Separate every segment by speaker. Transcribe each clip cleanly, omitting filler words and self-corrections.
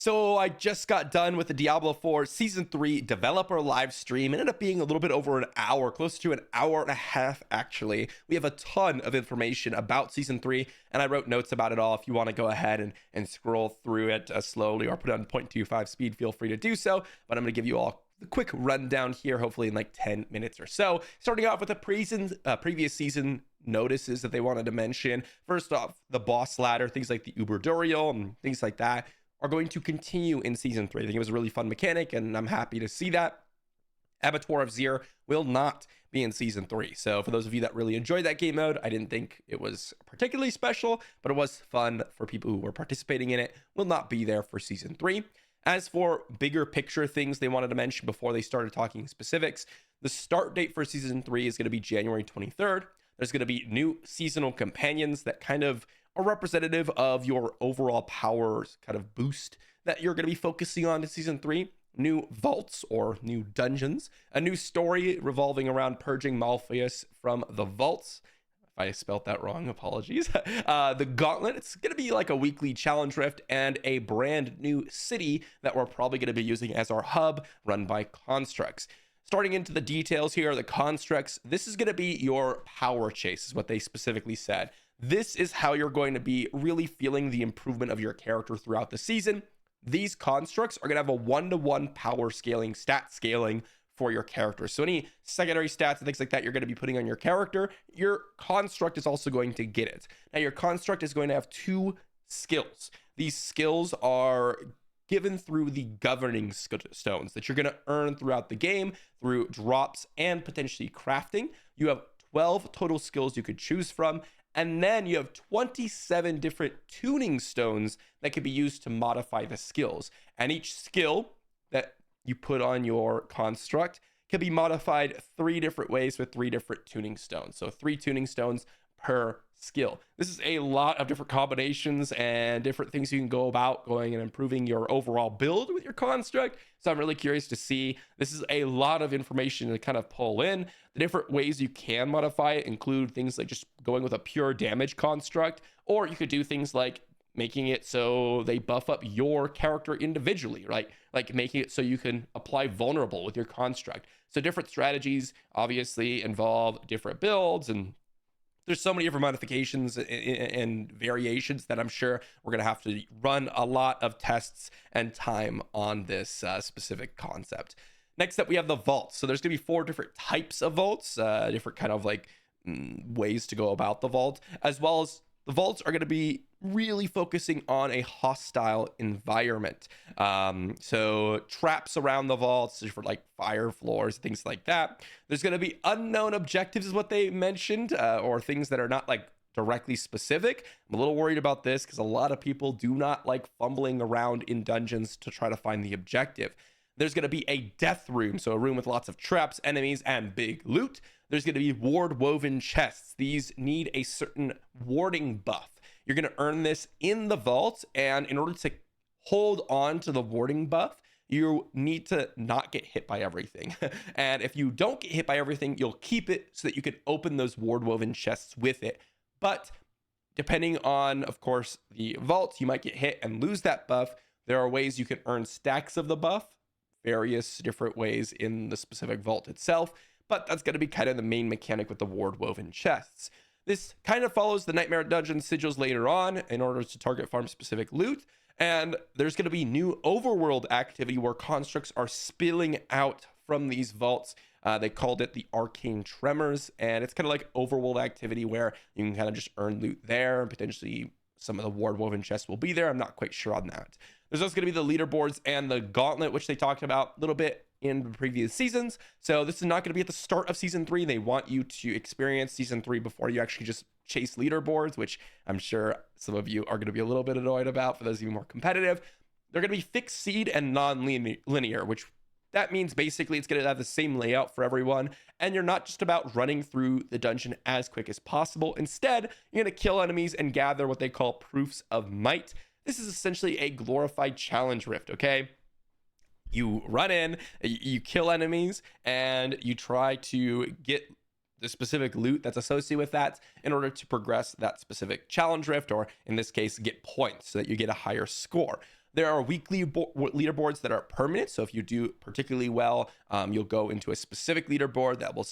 Speaker 1: So I just got done with the Diablo 4 Season 3 developer live stream. It ended up being a little bit over an hour, close to an hour and a half actually. We have a ton of information about Season 3, and I wrote notes about it all. If you want to go ahead and scroll through it slowly or put it on 0.25 speed, feel free to do so. But I'm going to give you all the quick rundown here, hopefully in like 10 minutes or so. Starting off with the previous season notices that they wanted to mention. First off, the boss ladder, things like the Uber Duriel and things like that are going to continue in Season 3. I think it was a really fun mechanic, and I'm happy to see that. Abattoir of Zir will not be in Season 3. So for those of you that really enjoyed that game mode, I didn't think it was particularly special, but it was fun for people who were participating in it. Will not be there for Season 3. As for bigger picture things they wanted to mention before they started talking specifics, the start date for Season 3 is going to be January 23rd. There's going to be new seasonal companions that kind of are representative of your overall powers kind of boost that you're going to be focusing on in Season 3. New vaults or new dungeons, a new story revolving around purging Malpheus from the vaults. If I spelt that wrong, apologies. The gauntlet, it's going to be like a weekly challenge rift, and a brand new city that we're probably going to be using as our hub, run by constructs. Starting into the details here, the constructs, this is going to be your power chase, is what they specifically said. This is how you're going to be really feeling the improvement of your character throughout the season. These constructs are going to have a one-to-one power scaling, stat scaling for your character. So any secondary stats and things like that you're going to be putting on your character, your construct is also going to get it. Now, your construct is going to have two skills. These skills are given through the governing stones that you're going to earn throughout the game through drops and potentially crafting. You have 12 total skills you could choose from. And then you have 27 different tuning stones that can be used to modify the skills. And each skill that you put on your construct can be modified 3 different ways with 3 different tuning stones. So 3 tuning stones per skill. This is a lot of different combinations and different things you can go about going and improving your overall build with your construct. So I'm really curious to see. This is a lot of information to kind of pull in. The different ways you can modify it include things like just going with a pure damage construct, or you could do things like making it so they buff up your character individually, right? Like making it so you can apply vulnerable with your construct. So different strategies obviously involve different builds, and there's so many different modifications and variations that I'm sure we're going to have to run a lot of tests and time on this specific concept. Next up, we have the vaults. So there's going to be 4 different types of vaults, different kind of like ways to go about the vault, as well as the vaults are going to be really focusing on a hostile environment. So traps around the vaults for like fire floors, things like that. There's going to be unknown objectives is what they mentioned, or things that are not like directly specific. I'm a little worried about this because a lot of people do not like fumbling around in dungeons to try to find the objective. There's going to be a death room, so a room with lots of traps, enemies, and big loot. There's going to be ward woven chests. These need a certain warding buff. You're going to earn this in the vault, and in order to hold on to the warding buff, you need to not get hit by everything. And if you don't get hit by everything, you'll keep it so that you can open those ward woven chests with it. But depending on, of course, the vault, you might get hit and lose that buff. There are ways you can earn stacks of the buff, various different ways in the specific vault itself, but that's going to be kind of the main mechanic with the ward woven chests. This kind of follows the Nightmare Dungeon sigils later on in order to target farm specific loot, and there's going to be new overworld activity where constructs are spilling out from these vaults. They called it the arcane tremors, and it's kind of like overworld activity where you can kind of just earn loot there, and potentially some of the ward woven chests will be there. I'm not quite sure on that. There's also going to be the leaderboards and the gauntlet, which they talked about a little bit in the previous seasons. So this is not going to be at the start of Season 3. They want you to experience Season 3 before you actually just chase leaderboards, which I'm sure some of you are going to be a little bit annoyed about for those of you more competitive. They're going to be fixed seed and non-linear, which that means basically it's going to have the same layout for everyone, and you're not just about running through the dungeon as quick as possible. Instead, you're going to kill enemies and gather what they call proofs of might. This is essentially a glorified challenge rift, okay? You run in, you kill enemies, and you try to get the specific loot that's associated with that in order to progress that specific challenge rift, or in this case, get points so that you get a higher score. There are weekly leaderboards that are permanent. So if you do particularly well, you'll go into a specific leaderboard that will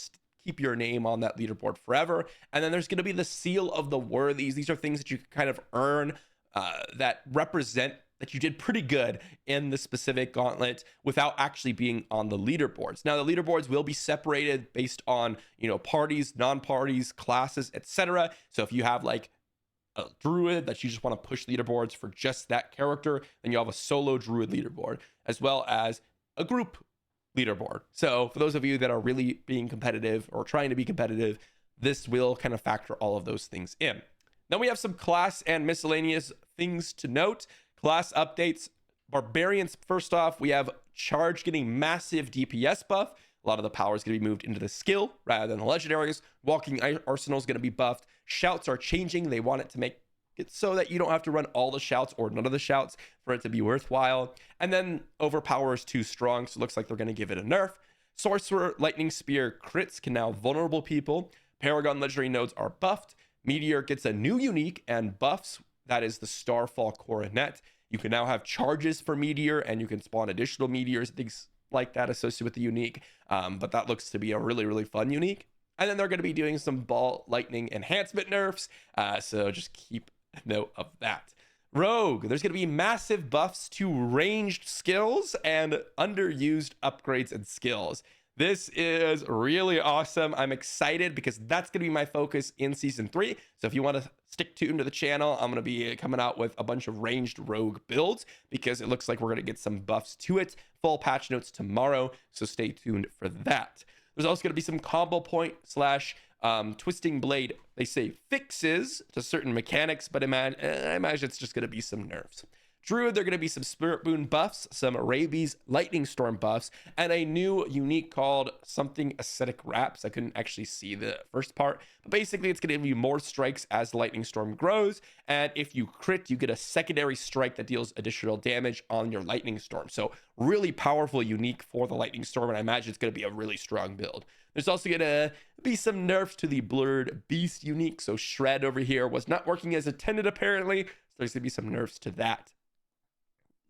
Speaker 1: keep your name on that leaderboard forever. And then there's going to be the seal of the worthies. These are things that you can kind of earn that represent that you did pretty good in the specific gauntlet without actually being on the leaderboards. Now, the leaderboards will be separated based on, parties, non-parties, classes, etc. So if you have like a druid that you just want to push leaderboards for just that character, then you have a solo druid leaderboard, as well as a group leaderboard. So for those of you that are really being competitive or trying to be competitive, this will kind of factor all of those things in. Then we have some class and miscellaneous things to note. Class updates. Barbarians, first off, we have Charge getting massive DPS buff. A lot of the power is going to be moved into the skill rather than the legendaries. Walking Arsenal is going to be buffed. Shouts are changing. They want it to make it so that you don't have to run all the shouts or none of the shouts for it to be worthwhile. And then Overpower is too strong, so it looks like they're going to give it a nerf. Sorcerer, Lightning Spear, crits can now vulnerable people. Paragon legendary nodes are buffed. Meteor gets a new unique and buffs. That is the Starfall Coronet. You can now have charges for Meteor, and you can spawn additional Meteors, things like that associated with the unique. But that looks to be a really, really fun unique. And then they're going to be doing some ball lightning enhancement nerfs. So just keep note of that. Rogue, there's going to be massive buffs to ranged skills and underused upgrades and skills. This is really awesome. I'm excited because that's going to be my focus in season 3. So if you want to stick tuned to the channel, I'm going to be coming out with a bunch of ranged rogue builds because it looks like we're going to get some buffs to it. Full patch notes tomorrow, so stay tuned for that. There's also going to be some combo point / twisting blade, they say, fixes to certain mechanics, but I imagine it's just going to be some nerfs. Druid, there are going to be some Spirit Boon buffs, some Rabies Lightning Storm buffs, and a new unique called something Ascetic Wraps. I couldn't actually see the first part, but basically it's going to give you more strikes as the Lightning Storm grows, and if you crit, you get a secondary strike that deals additional damage on your Lightning Storm. So really powerful unique for the Lightning Storm, and I imagine it's going to be a really strong build. There's also going to be some nerfs to the Blurred Beast unique, so Shred over here was not working as intended apparently, so there's going to be some nerfs to that.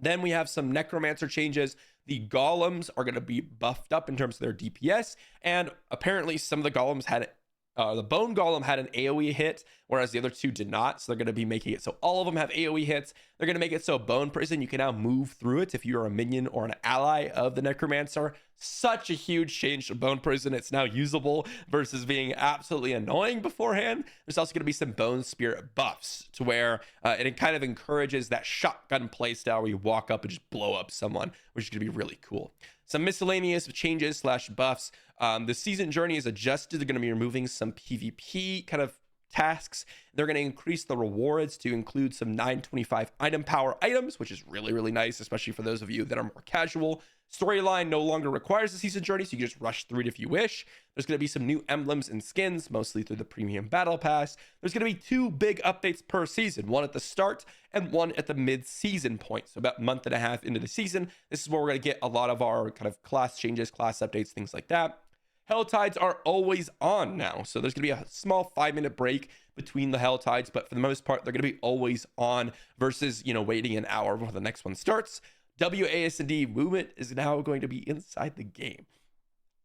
Speaker 1: Then we have some Necromancer changes. The Golems are going to be buffed up in terms of their DPS, and apparently some of the Golems had the Bone Golem had an AoE hit, whereas the other two did not. So they're going to be making it so all of them have AoE hits. They're going to make it so Bone Prison, you can now move through it if you're a minion or an ally of the Necromancer. Such a huge change to Bone Prison. It's now usable versus being absolutely annoying beforehand. There's also going to be some Bone Spirit buffs to where it kind of encourages that shotgun playstyle where you walk up and just blow up someone, which is going to be really cool. Some miscellaneous changes / buffs. The season journey is adjusted. They're going to be removing some PvP kind of tasks. They're going to increase the rewards to include some 925 item power items, which is really, really nice, especially for those of you that are more casual. Storyline no longer requires a season journey, so you can just rush through it if you wish. There's going to be some new emblems and skins, mostly through the premium battle pass. There's going to be 2 big updates per season, one at the start and one at the mid-season point. So about a month and a half into the season, this is where we're going to get a lot of our kind of class changes, class updates, things like that. Hell Tides are always on now, so there's going to be a small 5-minute break between the Hell Tides, but for the most part, they're going to be always on versus, waiting an hour before the next one starts. WASD movement is now going to be inside the game.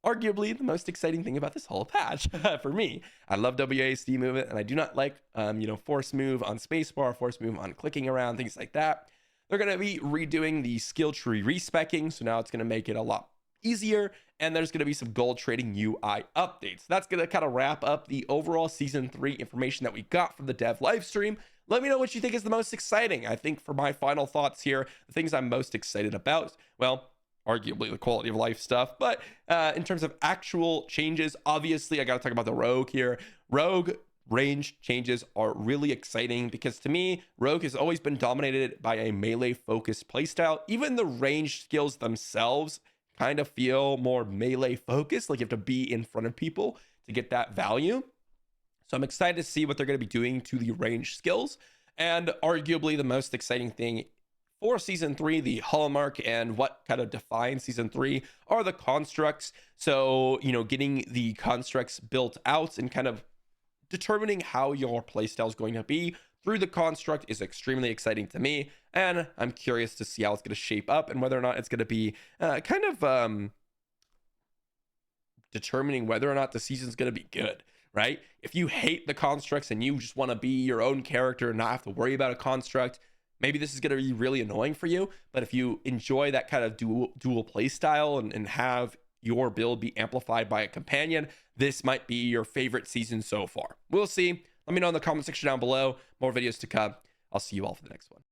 Speaker 1: Arguably the most exciting thing about this whole patch for me. I love WASD movement, and I do not like, force move on spacebar, force move on clicking around, things like that. They're going to be redoing the skill tree respecking, so now it's going to make it a lot easier, and there's going to be some gold trading UI updates. That's going to kind of wrap up the overall season 3 information that we got from the dev live stream. Let me know what you think is the most exciting. I think for my final thoughts here, the things I'm most excited about, well, arguably the quality of life stuff, but in terms of actual changes, obviously I got to talk about the Rogue here. Rogue range changes are really exciting because to me, Rogue has always been dominated by a melee focused playstyle. Even the ranged skills themselves kind of feel more melee focused, like you have to be in front of people to get that value. So I'm excited to see what they're going to be doing to the range skills. And arguably the most exciting thing for season 3, the hallmark and what kind of defines season 3 are the constructs. So, getting the constructs built out and kind of determining how your playstyle is going to be through the construct is extremely exciting to me, and I'm curious to see how it's going to shape up and whether or not it's going to be determining whether or not the season's going to be good, right? If you hate the constructs and you just want to be your own character and not have to worry about a construct, maybe this is going to be really annoying for you. But if you enjoy that kind of dual play style and have your build be amplified by a companion, this might be your favorite season so far. We'll see. Let me know in the comment section down below. More videos to come. I'll see you all for the next one.